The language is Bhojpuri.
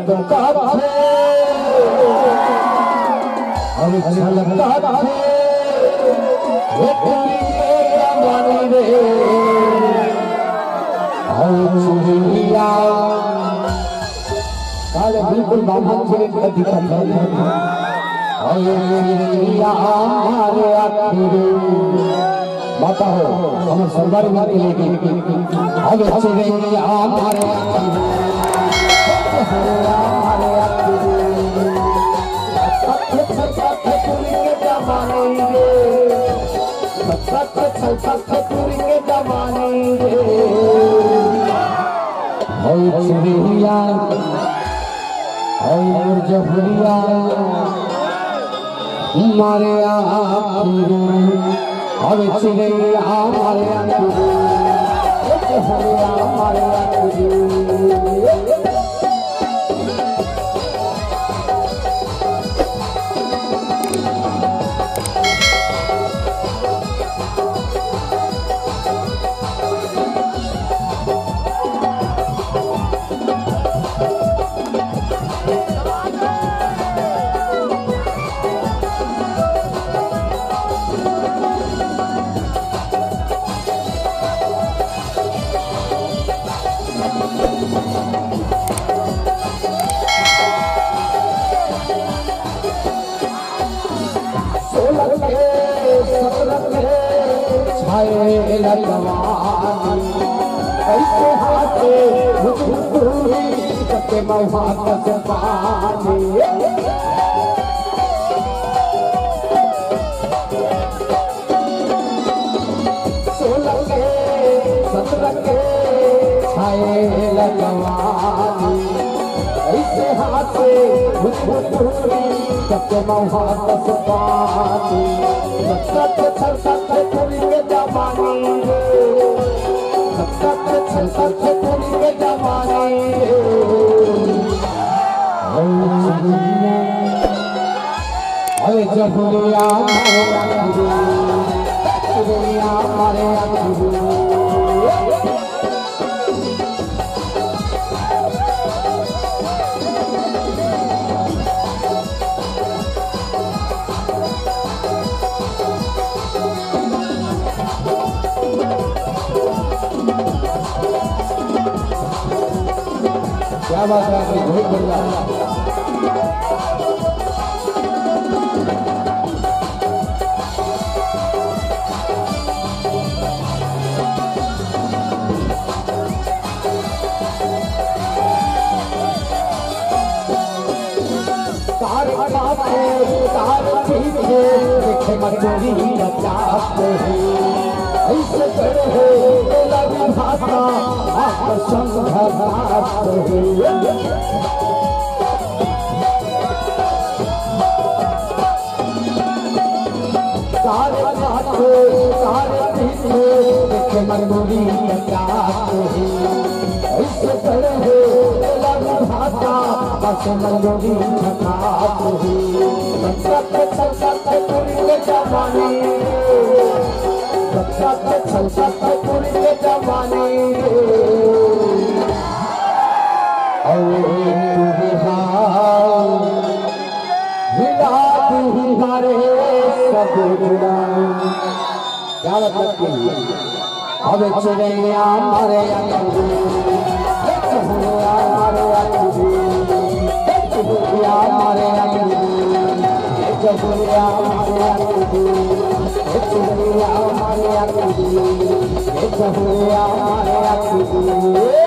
छलकता है अरे छलकता है ये तेरी जवानी रे चुरिया काले बिल्कुल बाबा चले अधिकार है चुरिया हमारे आखिरी माता हो हमारे सरदार मारे लेके अरे चुरिया हमारे मारे हवे चिड़ैया हमारे ऐसे हाथे सबके महात पानी सोलह के सत्रह के छाए लगवानी ऐसे हाथे सबके महात पानी जबुलिया मारे क्या बात है बहुत बढ़िया मजदूरी बचाते हैं ऐसे करे हैं लगी भाषा संघाते हैं सारे देखे मजदूरी बचाते हैं ऐसे करे हैं लगी भाषा मजदूरी बचाते हैं क्या मतलब हवे चिड़ैया मारे हमारे